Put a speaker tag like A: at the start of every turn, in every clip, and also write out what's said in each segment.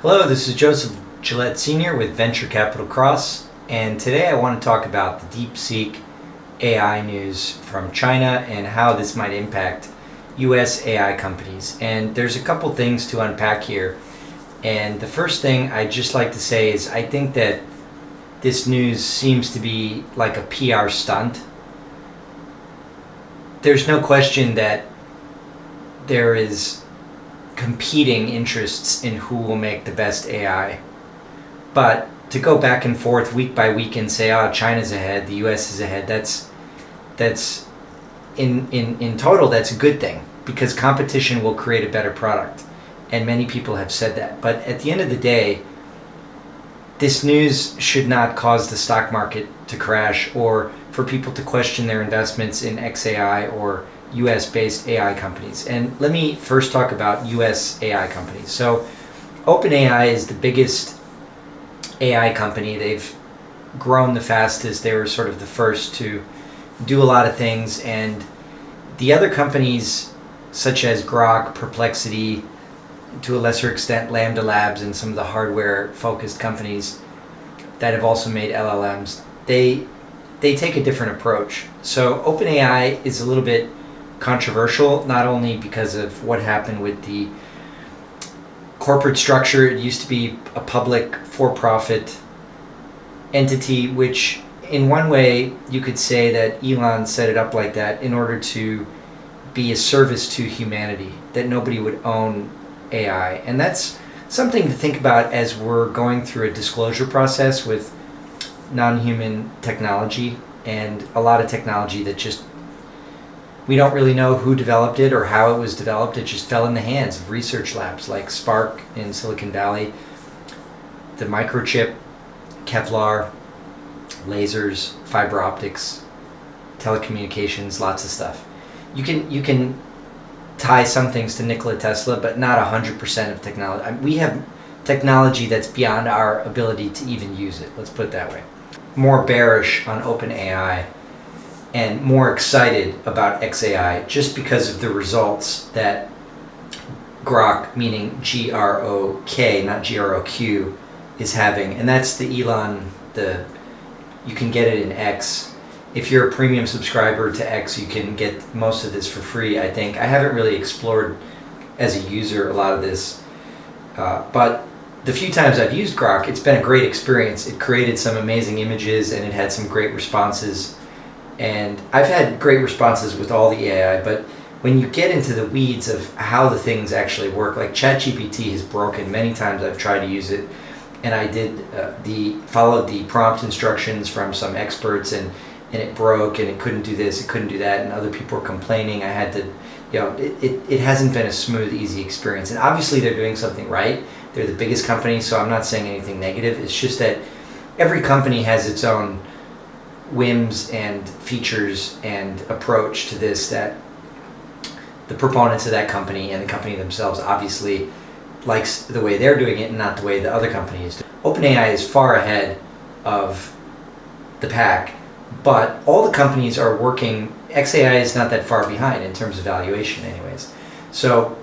A: Hello, this is Joseph Gillette Sr. with Venture Capital Cross, and today I want to talk about the DeepSeek AI news from China and how this might impact US AI companies. And there's a couple things to unpack here. And the first thing I'd just like to say is I think that this news seems to be like a PR stunt. There's no question that there is competing interests in who will make the best AI. But to go back and forth week by week and say, oh, China's ahead, the US is ahead, that's in total, that's a good thing, because competition will create a better product. And many people have said that. But at the end of the day, this news should not cause the stock market to crash or for people to question their investments in XAI or US-based AI companies. And let me first talk about US AI companies. So OpenAI is the biggest AI company. They've grown the fastest. They were sort of the first to do a lot of things. And the other companies, such as Grok, Perplexity, to a lesser extent Lambda Labs, and some of the hardware-focused companies that have also made LLMs, they take a different approach. So OpenAI is a little bit controversial, not only because of what happened with the corporate structure. It used to be a public for-profit entity, which in one way you could say that Elon set it up like that in order to be a service to humanity, that nobody would own AI. And that's something to think about as we're going through a disclosure process with non-human technology, and a lot of technology that just we don't really know who developed it or how it was developed. It just fell in the hands of research labs like Spark in Silicon Valley, the microchip, Kevlar, lasers, fiber optics, telecommunications, lots of stuff. You can tie some things to Nikola Tesla, but not 100% of technology. We have technology that's beyond our ability to even use it. Let's put it that way. More bearish on OpenAI and more excited about XAI just because of the results that Grok, meaning G-R-O-K, not G-R-O-Q, is having. And that's the Elon, you can get it in X. If you're a premium subscriber to X, you can get most of this for free, I think. I haven't really explored as a user a lot of this, but the few times I've used Grok, it's been a great experience. It created some amazing images and it had some great responses. And I've had great responses with all the AI, but when you get into the weeds of how the things actually work, like ChatGPT has broken many times. I've tried to use it, and I did followed the prompt instructions from some experts, and it broke, and it couldn't do this, it couldn't do that, and other people were complaining. I had to, it hasn't been a smooth, easy experience. And obviously they're doing something right. They're the biggest company, so I'm not saying anything negative. It's just that every company has its own whims and features and approach to this that the proponents of that company and the company themselves obviously likes the way they're doing it and not the way the other company is doing it. OpenAI is far ahead of the pack, but all the companies are working. XAI is not that far behind in terms of valuation anyways. So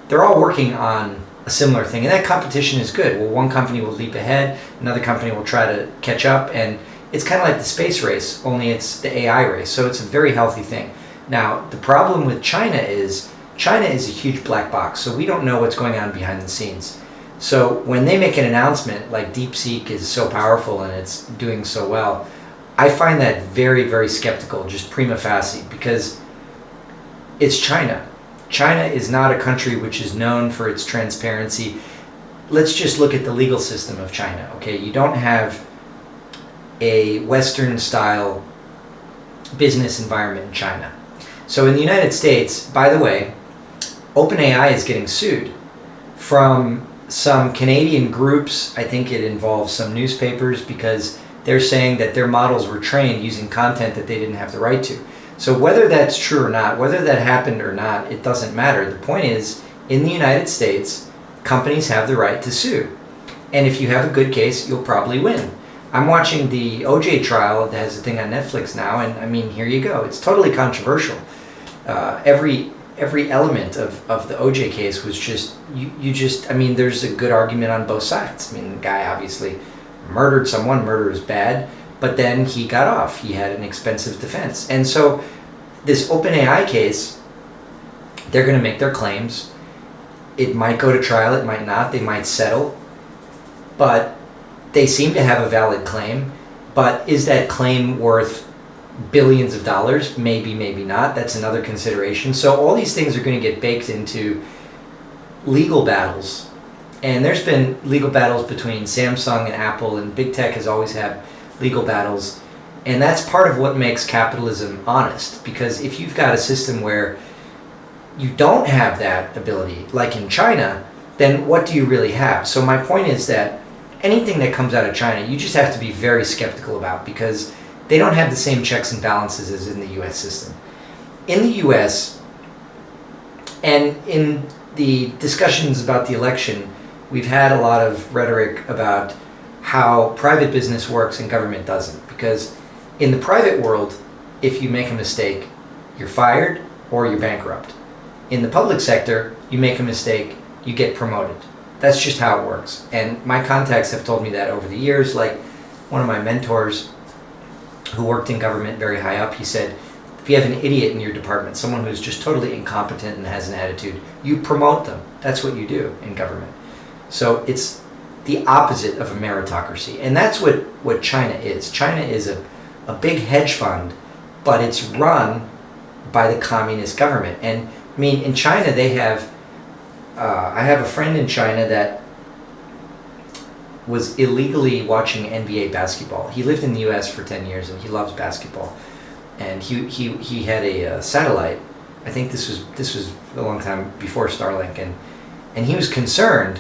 A: they're all working on a similar thing, and that competition is good. Well, one company will leap ahead, another company will try to catch up, and it's kind of like the space race, only it's the AI race. So it's a very healthy thing. Now, the problem with China is a huge black box, so we don't know what's going on behind the scenes. So when they make an announcement like DeepSeek is so powerful and it's doing so well, I find that very, very skeptical, just prima facie, because it's China. China is not a country which is known for its transparency. Let's just look at the legal system of China, okay? You don't have a Western-style business environment in China. So in the United States, by the way, OpenAI is getting sued from some Canadian groups. I think it involves some newspapers, because they're saying that their models were trained using content that they didn't have the right to. So whether that's true or not, whether that happened or not, it doesn't matter. The point is, in the United States, companies have the right to sue. And if you have a good case, you'll probably win. I'm watching the OJ trial that has a thing on Netflix now, and I mean, here you go. It's totally controversial. Every every element of the OJ case was just you just, I mean, there's a good argument on both sides. I mean, the guy obviously murdered someone. Murder is bad, but then he got off. He had an expensive defense, and so this OpenAI case, they're going to make their claims. It might go to trial. It might not. They might settle, but they seem to have a valid claim. But is that claim worth billions of dollars? Maybe, maybe not. That's another consideration. So all these things are going to get baked into legal battles. And there's been legal battles between Samsung and Apple, and big tech has always had legal battles. And that's part of what makes capitalism honest. Because if you've got a system where you don't have that ability, like in China, then what do you really have? So my point is that anything that comes out of China, you just have to be very skeptical about, because they don't have the same checks and balances as in the US system. In the US, and in the discussions about the election, we've had a lot of rhetoric about how private business works and government doesn't. Because in the private world, if you make a mistake, you're fired or you're bankrupt. In the public sector, you make a mistake, you get promoted. That's just how it works. And my contacts have told me that over the years. Like one of my mentors who worked in government very high up, he said, if you have an idiot in your department, someone who's just totally incompetent and has an attitude, you promote them. That's what you do in government. So it's the opposite of a meritocracy. And that's what China is. China is a big hedge fund, but it's run by the communist government. And I mean, in China, they have, I have a friend in China that was illegally watching NBA basketball. He lived in the US for 10 years and he loves basketball. And he had a satellite. I think this was a long time before Starlink, and he was concerned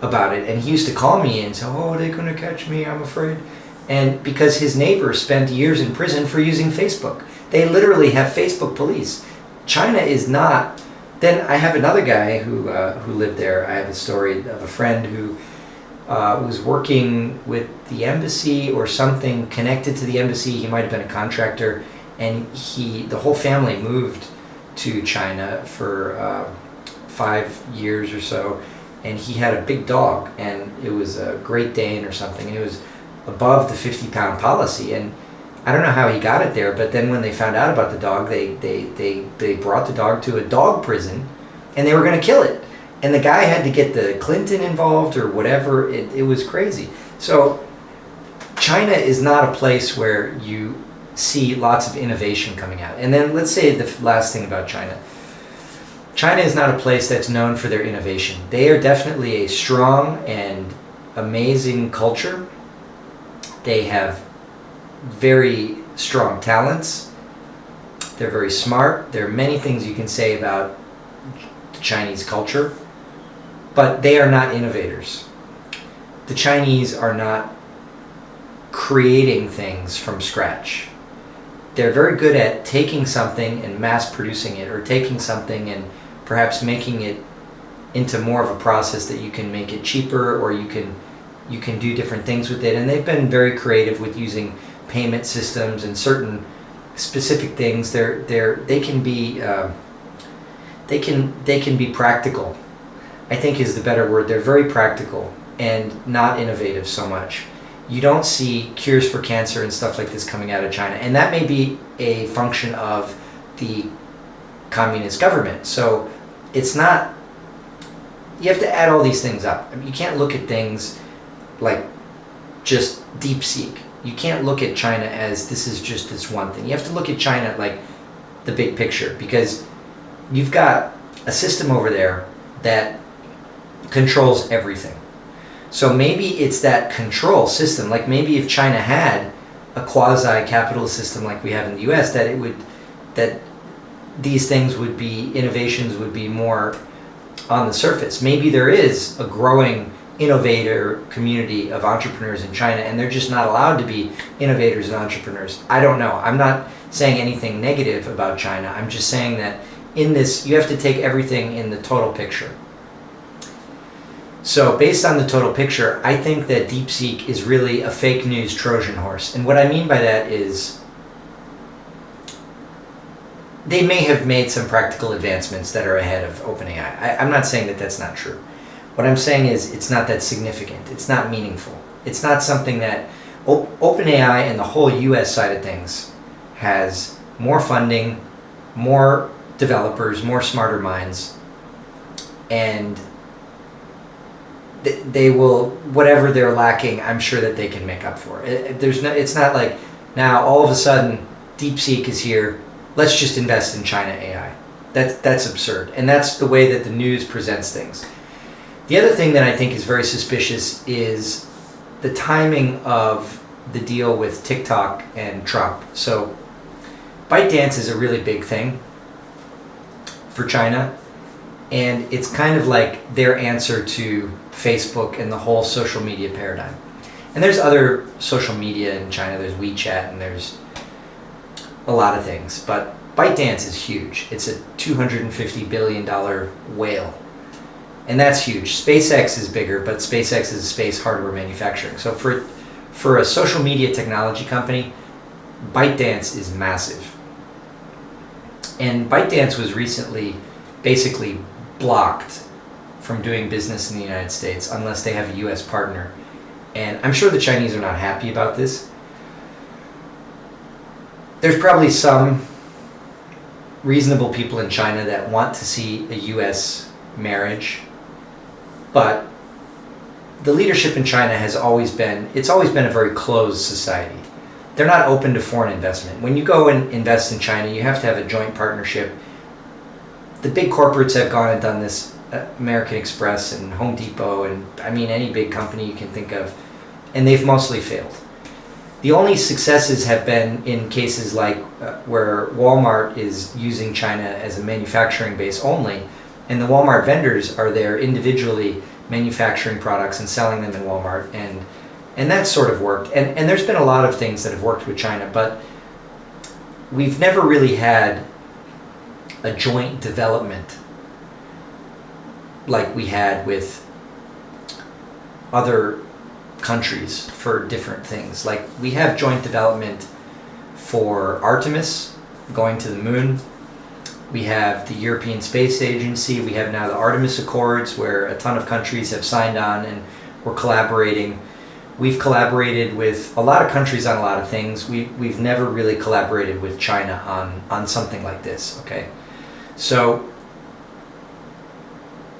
A: about it, and he used to call me and say, "Oh, they're going to catch me, I'm afraid." And because his neighbor spent years in prison for using Facebook. They literally have Facebook police. China is not. Then I have another guy who lived there. I have a story of a friend who was working with the embassy or something connected to the embassy. He might have been a contractor, and the whole family moved to China for 5 years or so, and he had a big dog, and it was a Great Dane or something, and it was above the 50-pound policy. And I don't know how he got it there, but then when they found out about the dog, they brought the dog to a dog prison, and they were going to kill it. And the guy had to get the Clinton involved or whatever. It was crazy. So China is not a place where you see lots of innovation coming out. And then let's say the last thing about China. China is not a place that's known for their innovation. They are definitely a strong and amazing culture. They have very strong talents. They're very smart. There are many things you can say about the Chinese culture, but they are not innovators. The Chinese are not creating things from scratch. They're very good at taking something and mass producing it, or taking something and perhaps making it into more of a process that you can make it cheaper, or you can do different things with it. And they've been very creative with using payment systems and certain specific things. They can be practical, I think is the better word. They're very practical and not innovative so much. You don't see cures for cancer and stuff like this coming out of China. And that may be a function of the communist government. So it's not, you have to add all these things up. I mean, you can't look at things like just DeepSeek. You can't look at China as this is just this one thing. You have to look at China like the big picture, because you've got a system over there that controls everything. So maybe it's that control system. Like maybe if China had a quasi-capitalist system like we have in the US, that these things would be, innovations would be more on the surface. Maybe there is a growing innovator community of entrepreneurs in China, and they're just not allowed to be innovators and entrepreneurs. I don't know. I'm not saying anything negative about China. I'm just saying that in this, you have to take everything in the total picture. So based on the total picture, I think that DeepSeek is really a fake news Trojan horse. And what I mean by that is they may have made some practical advancements that are ahead of OpenAI. I'm not saying that that's not true. What I'm saying is it's not that significant. It's not meaningful. It's not something that OpenAI and the whole US side of things has more funding, more developers, more smarter minds, and they will, whatever they're lacking, I'm sure that they can make up for it. It's not like now all of a sudden DeepSeek is here, let's just invest in China AI. That's absurd. And that's the way that the news presents things. The other thing that I think is very suspicious is the timing of the deal with TikTok and Trump. So ByteDance is a really big thing for China, and it's kind of like their answer to Facebook and the whole social media paradigm. And there's other social media in China. There's WeChat and there's a lot of things, but ByteDance is huge. It's a $250 billion whale, and that's huge. SpaceX is bigger, but SpaceX is space hardware manufacturing. So for a social media technology company, ByteDance is massive. And ByteDance was recently basically blocked from doing business in the United States unless they have a US partner. And I'm sure the Chinese are not happy about this. There's probably some reasonable people in China that want to see a US marriage, but the leadership in China has always been a very closed society. They're not open to foreign investment. When you go and invest in China, you have to have a joint partnership. The big corporates have gone and done this, American Express and Home Depot, and I mean any big company you can think of, and they've mostly failed. The only successes have been in cases like where Walmart is using China as a manufacturing base only, and the Walmart vendors are there individually manufacturing products and selling them in Walmart, and that's sort of worked. And there's been a lot of things that have worked with China, but we've never really had a joint development like we had with other countries for different things. Like we have joint development for Artemis going to the moon. We have the European Space Agency. We have now the Artemis Accords where a ton of countries have signed on and we're collaborating. We've collaborated with a lot of countries on a lot of things. We've never really collaborated with China on something like this, okay? So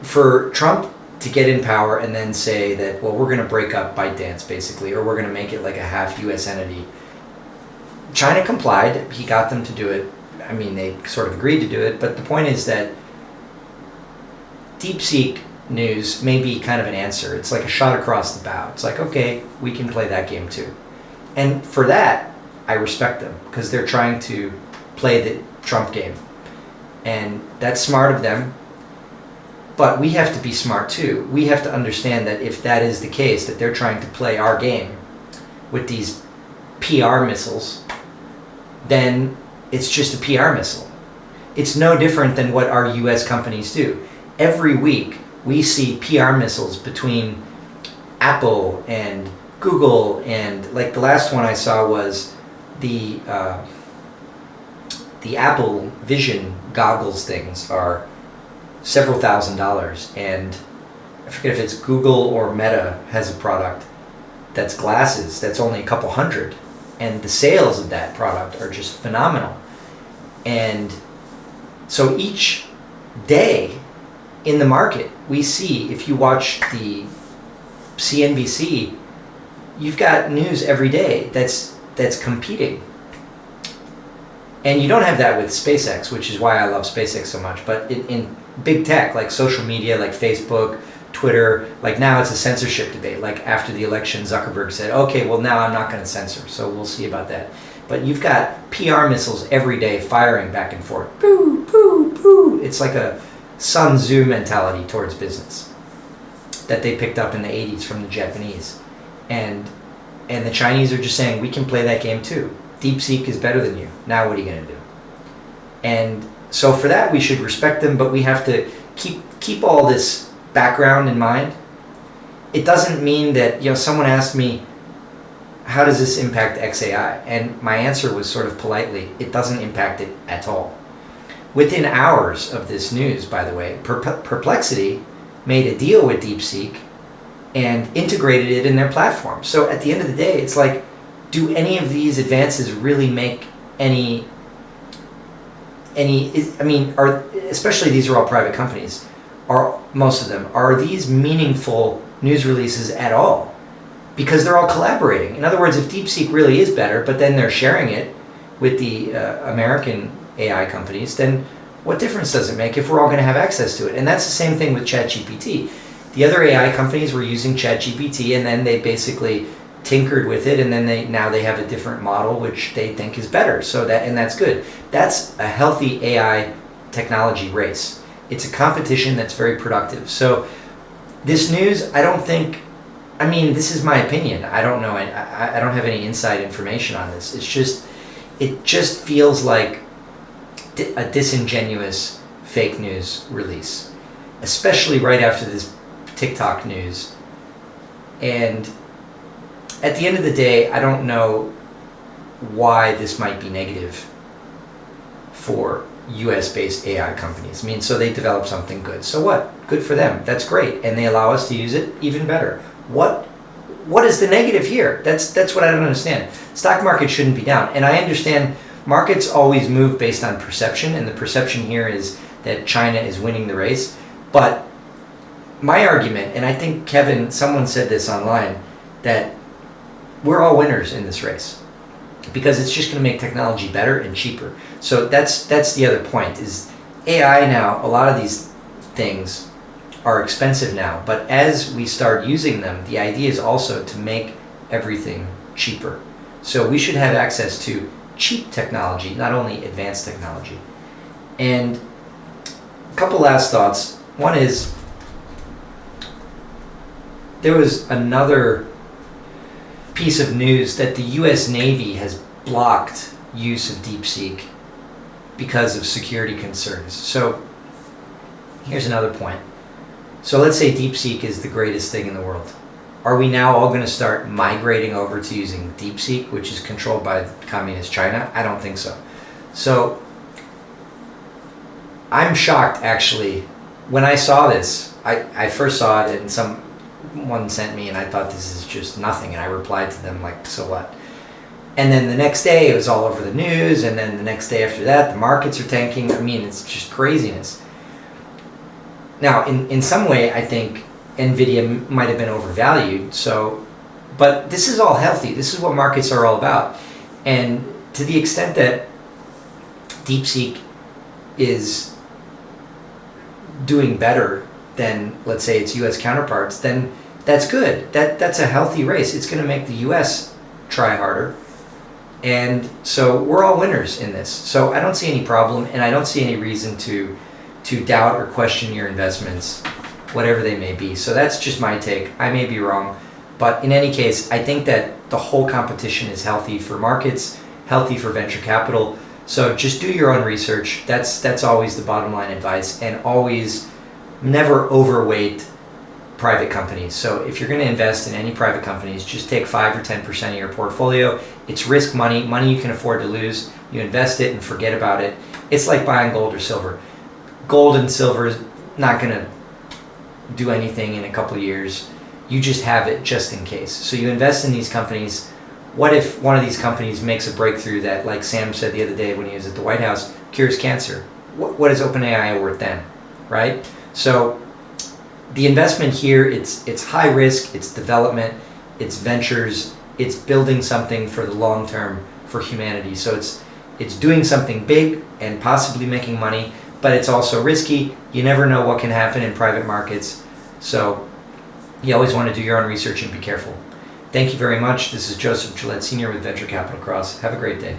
A: for Trump to get in power and then say that, well, we're going to break up ByteDance basically, or we're going to make it like a half US entity. China complied. He got them to do it. I mean, they sort of agreed to do it, but the point is that DeepSeek news may be kind of an answer. It's like a shot across the bow. It's like, okay, we can play that game too. And for that, I respect them because they're trying to play the Trump game. And that's smart of them. But we have to be smart too. We have to understand that if that is the case, that they're trying to play our game with these PR missiles, then it's just a PR missile. It's no different than what our US companies do. Every week we see PR missiles between Apple and Google, and like the last one I saw was the Apple Vision goggles things are several $1,000s, and I forget if it's Google or Meta has a product that's glasses that's only a couple hundred, and the sales of that product are just phenomenal. And so each day in the market we see, if you watch the CNBC, you've got news every day that's competing. And you don't have that with SpaceX, which is why I love SpaceX so much. But in big tech, like social media, like Facebook, Twitter, like now it's a censorship debate. Like after the election, Zuckerberg said, okay, well now I'm not going to censor. So we'll see about that. But you've got PR missiles every day firing back and forth. Boo, boo, boo. It's like a Sun Tzu mentality towards business that they picked up in the 80s from the Japanese. And the Chinese are just saying, we can play that game too. DeepSeek is better than you. Now what are you going to do? And so for that we should respect them, but we have to keep all this background in mind. It doesn't mean that, someone asked me, how does this impact XAI? And my answer was sort of politely, it doesn't impact it at all. within hours of this news, by the way, Perplexity made a deal with DeepSeek and integrated it in their platform. So at the end of the day, it's like, do any of these advances really make any, I mean, especially these are all private companies, most of them, are these meaningful news releases at all? Because they're all collaborating. In other words, if DeepSeek really is better, but then they're sharing it with the American AI companies, then what difference does it make if we're all going to have access to it? And that's the same thing with ChatGPT. The other AI companies were using ChatGPT, and then they basically tinkered with it, and then now they have a different model which they think is better. So that's good. That's a healthy AI technology race. It's a competition that's very productive. So this news, I don't think, I mean, this is my opinion. I don't know. I don't have any inside information on this. It just feels like a disingenuous fake news release, especially right after this TikTok news. And at the end of the day, I don't know why this might be negative for US-based AI companies. I mean, so they develop something good. So what? Good for them. That's great. And they allow us to use it even better. What is the negative here? That's what I don't understand. Stock market shouldn't be down. And I understand markets always move based on perception, and the perception here is that China is winning the race. But my argument, and I think Kevin, someone said this online, that we're all winners in this race because it's just going to make technology better and cheaper. So that's the other point, is AI now, a lot of these things are expensive now, but as we start using them, the idea is also to make everything cheaper. So we should have access to cheap technology, not only advanced technology. And a couple last thoughts. One is, there was another piece of news that the US Navy has blocked use of DeepSeek because of security concerns. So here's another point. So let's say DeepSeek is the greatest thing in the world. Are we now all going to start migrating over to using DeepSeek, which is controlled by communist China? I don't think so. So I'm shocked, actually. When I saw this, I first saw it and someone sent me, and I thought this is just nothing, and I replied to them like, so what? And then the next day it was all over the news, and then the next day after that the markets are tanking. I mean, it's just craziness. Now, in some way, I think NVIDIA might have been overvalued. So, but this is all healthy. This is what markets are all about. And to the extent that DeepSeek is doing better than, let's say, its U.S. counterparts, then that's good. That's a healthy race. It's going to make the U.S. try harder. And so we're all winners in this. So I don't see any problem, and I don't see any reason to doubt or question your investments, whatever they may be. So that's just my take. I may be wrong, but in any case, I think that the whole competition is healthy for markets, healthy for venture capital. So just do your own research. That's always the bottom line advice, and always never overweight private companies. So if you're going to invest in any private companies, just take 5 or 10% of your portfolio. It's risk money you can afford to lose. You invest it and forget about it. It's like buying gold or silver. Gold and silver is not going to do anything in a couple of years. You just have it just in case. So you invest in these companies. What if one of these companies makes a breakthrough that, like Sam said the other day when he was at the White House, cures cancer? What is OpenAI worth then, right? So the investment here, it's high risk, it's development, it's ventures, it's building something for the long term for humanity. So it's doing something big and possibly making money, but it's also risky. You never know what can happen in private markets. So you always want to do your own research and be careful. Thank you very much. This is Joseph Gillette Sr. with Venture Capital Cross. Have a great day.